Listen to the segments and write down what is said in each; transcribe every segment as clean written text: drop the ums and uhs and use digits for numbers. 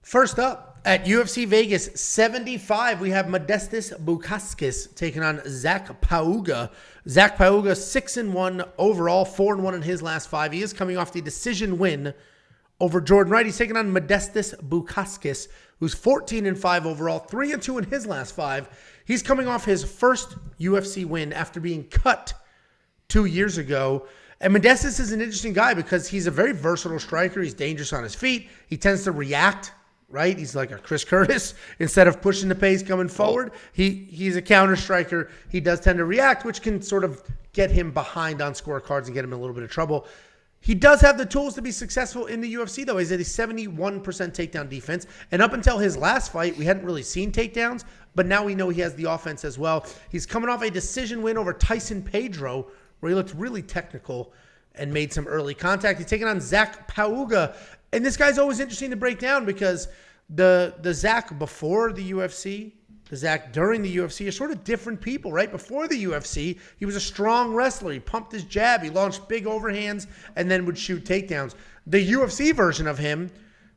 First up, at UFC Vegas 75, we have Modestas Bukauskas taking on Zac Pauga. Zac Pauga, 6-1 overall, 4-1 in his last 5. He is coming off the decision win over Jordan Wright. He's taking on Modestas Bukauskas, who's 14-5 overall, 3-2 in his last 5. He's coming off his first UFC win after being cut 2 years ago. And Modestas is an interesting guy because he's a very versatile striker. He's dangerous on his feet. He tends to react, right? He's like a Chris Curtis. Instead of pushing the pace coming forward, he's a counter striker. He does tend to react, which can sort of get him behind on scorecards and get him in a little bit of trouble. He does have the tools to be successful in the UFC, though. He's at a 71% takedown defense. And up until his last fight, we hadn't really seen takedowns, but now we know he has the offense as well. He's coming off a decision win over Tyson Pedro, where he looked really technical and made some early contact. He's taking on Zac Pauga. And this guy's always interesting to break down because the Zac before the UFC, the Zac during the UFC are sort of different people, right? Before the UFC, he was a strong wrestler. He pumped his jab. He launched big overhands and then would shoot takedowns. The UFC version of him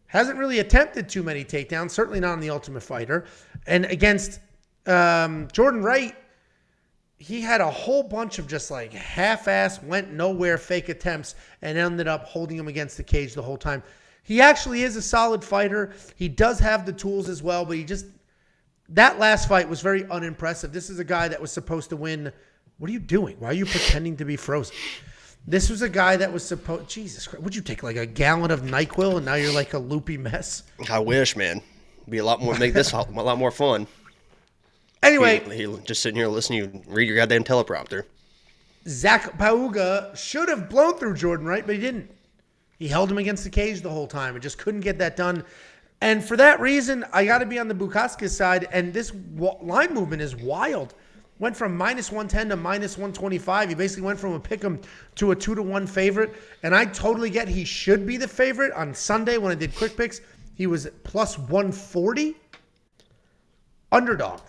hasn't really attempted too many takedowns, certainly not on The Ultimate Fighter. And against Jordan Wright, he had a whole bunch of just like half-ass, went nowhere fake attempts and ended up holding him against the cage the whole time. He actually is a solid fighter. He does have the tools as well, but that last fight was very unimpressive. This is a guy that was supposed to win. What are you doing? Why are you pretending to be frozen? This was a guy that was supposed, Jesus Christ, would you take like a gallon of NyQuil and now you're like a loopy mess? I wish, man. Be a lot more, make this a lot more fun. Anyway, he just sitting here listening to you read your goddamn teleprompter. Zac Pauga should have blown through Jordan Wright, but he didn't. He held him against the cage the whole time. It just couldn't get that done. And for that reason, I got to be on the Bukauskas side. And this line movement is wild. Went from -110 to -125. He basically went from a pick'em to a 2-1 favorite. And I totally get he should be the favorite. On Sunday when I did quick picks, he was plus 140. Underdog.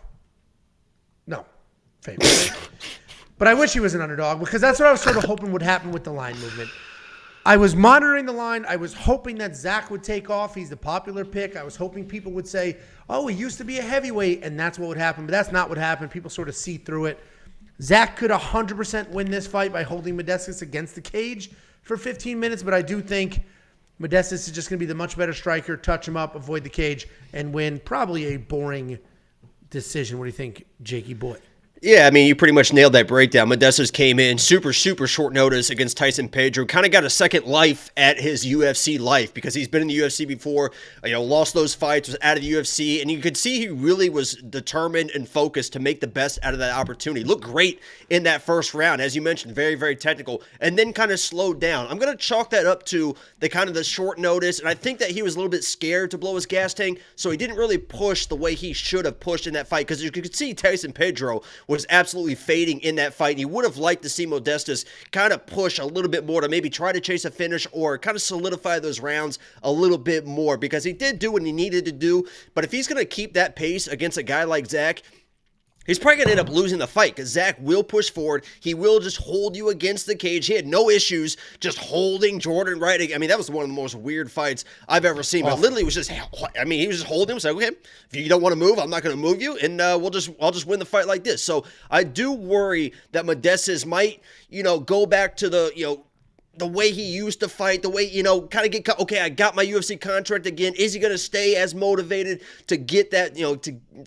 No, favorite. But I wish he was an underdog because that's what I was sort of hoping would happen with the line movement. I was monitoring the line. I was hoping that Zac would take off. He's the popular pick. I was hoping people would say, oh, he used to be a heavyweight, and that's what would happen. But that's not what happened. People sort of see through it. Zac could 100% win this fight by holding Modestas against the cage for 15 minutes, but I do think Modestas is just going to be the much better striker, touch him up, avoid the cage, and win probably a boring decision. What do you think, Jakey boy? Yeah, I mean, you pretty much nailed that breakdown. Modestas came in super short notice against Tyson Pedro. Kind of got a second life at his UFC life because he's been in the UFC before, lost those fights, was out of the UFC, and you could see he really was determined and focused to make the best out of that opportunity. Looked great in that first round, as you mentioned, very, very technical, and then kind of slowed down. I'm going to chalk that up to the short notice, and I think that he was a little bit scared to blow his gas tank, so he didn't really push the way he should have pushed in that fight because you could see Tyson Pedro was absolutely fading in that fight. And he would have liked to see Modestas kind of push a little bit more to maybe try to chase a finish or kind of solidify those rounds a little bit more because he did do what he needed to do. But if he's going to keep that pace against a guy like Zac, he's probably going to end up losing the fight because Zac will push forward. He will just hold you against the cage. He had no issues just holding Jordan Wright. I mean, that was one of the most weird fights I've ever seen. But literally, it was just, I mean, he was just holding him. So, okay, if you don't want to move, I'm not going to move you, and I'll just win the fight like this. So I do worry that Modestas might, go back to the way he used to fight, the way, kind of get, okay, I got my UFC contract again. Is he going to stay as motivated to get that,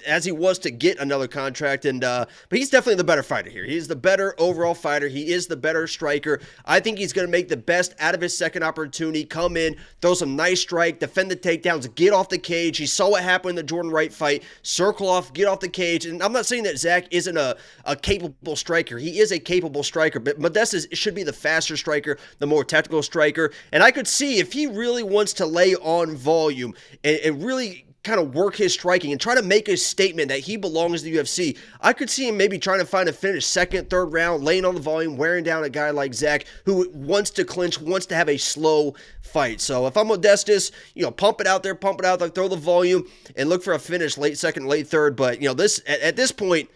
as he was to get another contract? And, but he's definitely the better fighter here. He's the better overall fighter. He is the better striker. I think he's going to make the best out of his second opportunity, come in, throw some nice strike, defend the takedowns, get off the cage. He saw what happened in the Jordan Wright fight, circle off, get off the cage. And I'm not saying that Zac isn't a capable striker. He is a capable striker, but Modestas should be the faster striker, the more technical striker. And I could see if he really wants to lay on volume and really kind of work his striking and try to make a statement that he belongs to the UFC, I could see him maybe trying to find a finish, second, third round, laying on the volume, wearing down a guy like Zac who wants to clinch, wants to have a slow fight. So if I'm Modestas, pump it out there, throw the volume and look for a finish late second, late third. But, this at this point,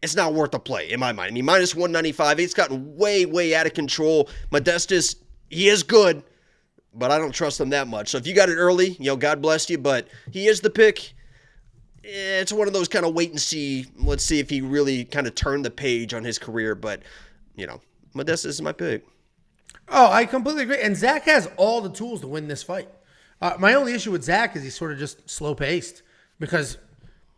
it's not worth the play in my mind. I mean, minus 195, it's gotten way out of control. Modestas, he is good, but I don't trust him that much. So if you got it early, God bless you, but he is the pick. It's one of those kind of wait and see. Let's see if he really kind of turned the page on his career, but, Modestas is my pick. Oh, I completely agree. And Zac has all the tools to win this fight. My only issue with Zac is he's sort of just slow-paced because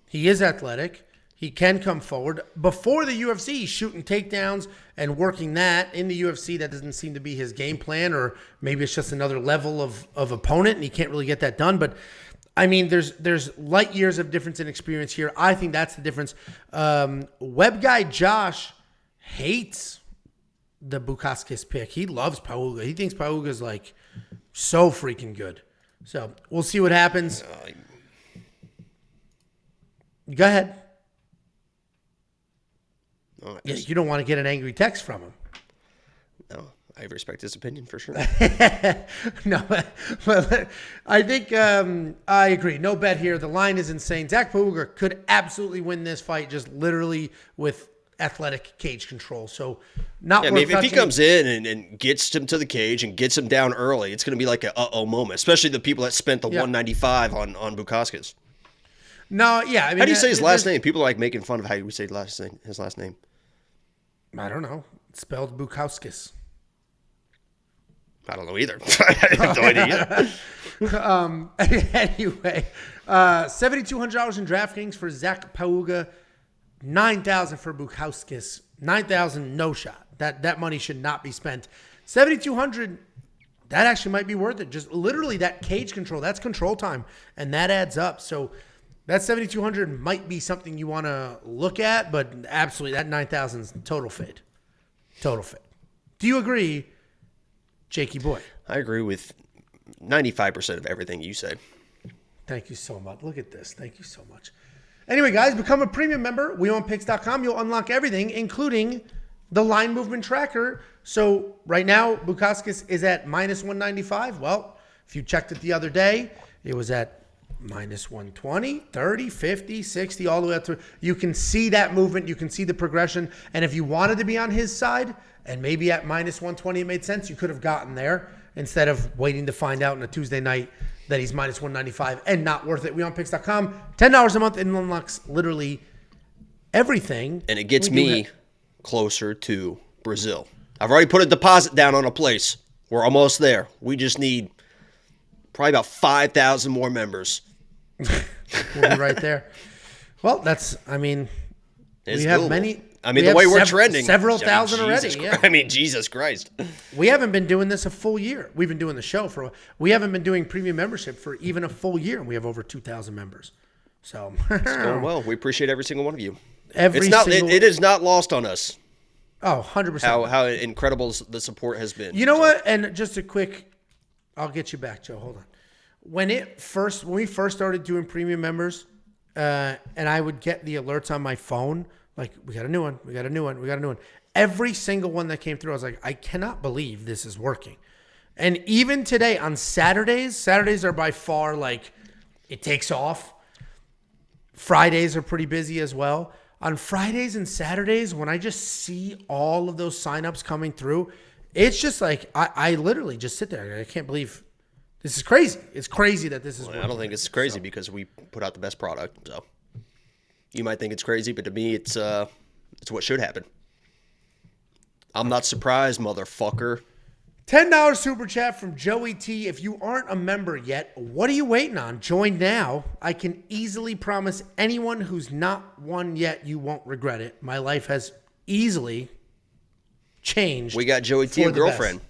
he is athletic. He can come forward. Before the UFC, he's shooting takedowns and working that. In the UFC, that doesn't seem to be his game plan, or maybe it's just another level of opponent, and he can't really get that done. But, I mean, there's light years of difference in experience here. I think that's the difference. Web guy Josh hates the Bukauskas pick. He loves Pauga. He thinks Pauga's, like, so freaking good. So, we'll see what happens. Go ahead. No, Yeah, you don't want to get an angry text from him. No, I respect his opinion for sure. No, but I think I agree. No bet here. The line is insane. Zac Pauga could absolutely win this fight just literally with athletic cage control. So not worth if he touching. comes in and gets him to the cage and gets him down early, it's going to be like a uh-oh moment, especially the people that spent the 195 on Bukauskas. No, yeah. I mean, how do you say his last name? People are like making fun of how you say his last name. I don't know. It's spelled Bukauskas. I don't know either. I have no idea. Anyway, $7,200 in DraftKings for Zac Pauga, $9,000 for Bukauskas, $9,000 no shot. That money should not be spent. $7,200. That actually might be worth it. Just literally that cage control. That's control time, and that adds up. So that $7,200 might be something you want to look at, but absolutely that $9,000 is total fade. Total fade. Do you agree, Jakey boy? I agree with 95% of everything you said. Thank you so much. Look at this. Thank you so much. Anyway, guys, become a premium member. WeOwnPicks.com. You'll unlock everything, including the line movement tracker. So right now, Bukauskas is at minus 195. Well, if you checked it the other day, it was at minus 120, 30, 50, 60, all the way up to. You can see that movement. You can see the progression. And if you wanted to be on his side, and maybe at minus 120 it made sense, you could have gotten there instead of waiting to find out on a Tuesday night that he's minus 195 and not worth it. WeOwnPicks.com. $10 a month and unlocks literally everything. And it gets me closer to Brazil. I've already put a deposit down on a place. We're almost there. We just need probably about 5,000 more members. We'll be right there. Well, we have doable. many. The way we're trending. Several thousand already. Yeah. Jesus Christ. We haven't been doing this a full year. We've been doing the show for. We haven't been doing premium membership for even a full year, and we have over 2,000 members. So it's going well. We appreciate every single one of you. It is not lost on us. Oh, 100%. How incredible the support has been. You know what? And just a quick, I'll get you back, Joe. Hold on. When we first started doing premium members, and I would get the alerts on my phone, like, we got a new one, we got a new one, we got a new one. Every single one that came through, I was like, I cannot believe this is working. And even today on Saturdays are by far, like, it takes off. Fridays are pretty busy as well. On Fridays and Saturdays, when I just see all of those signups coming through, it's just like, I literally just sit there. I can't believe this is crazy. It's crazy that this is working. I don't think it's crazy because we put out the best product. So you might think it's crazy, but to me, it's what should happen. I'm not surprised, motherfucker. $10 super chat from Joey T. If you aren't a member yet, what are you waiting on? Join now. I can easily promise anyone who's not one yet, you won't regret it. My life has easily changed. We got Joey T a girlfriend.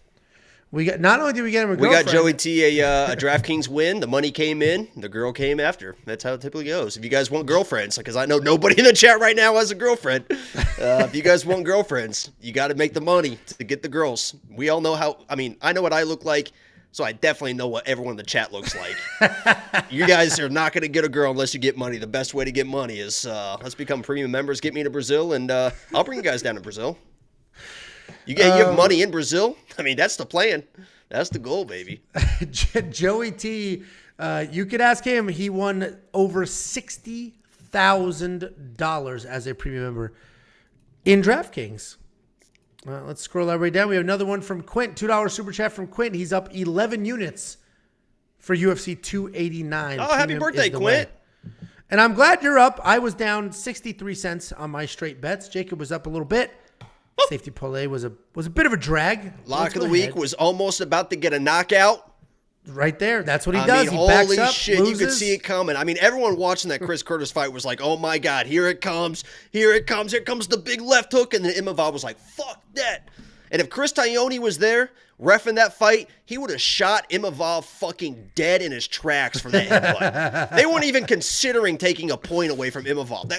Not only did we get him a girlfriend. We got Joey T a DraftKings win. The money came in. The girl came after. That's how it typically goes. If you guys want girlfriends, because I know nobody in the chat right now has a girlfriend. If you guys want girlfriends, you got to make the money to get the girls. We all know how. I know what I look like, so I definitely know what everyone in the chat looks like. You guys are not going to get a girl unless you get money. The best way to get money is let's become premium members. Get me to Brazil, and I'll bring you guys down to Brazil. You have money in Brazil? That's the plan. That's the goal, baby. Joey T, you could ask him. He won over $60,000 as a premium member in DraftKings. Let's scroll our way down. We have another one from Quint. $2 super chat from Quint. He's up 11 units for UFC 289. Oh, happy Premium birthday, is the Quint. way. And I'm glad you're up. I was down 63 cents on my straight bets. Jacob was up a little bit. Safety parlay was a bit of a drag. Lock of the week was almost about to get a knockout. Right there. That's what he does. Mean, he backs holy up, shit, loses. you could see it coming. I mean, everyone watching that Chris Curtis fight was like, oh my God, here it comes. Here it comes. Here comes the big left hook. And then Imavov was like, fuck that. And if Chris Taglioni was there reffing that fight, he would have shot Imavov fucking dead in his tracks for that headbutt. They weren't even considering taking a point away from Imavov.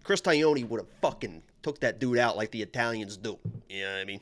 Chris Taglioni would have fucking took that dude out like the Italians do. You know what I mean?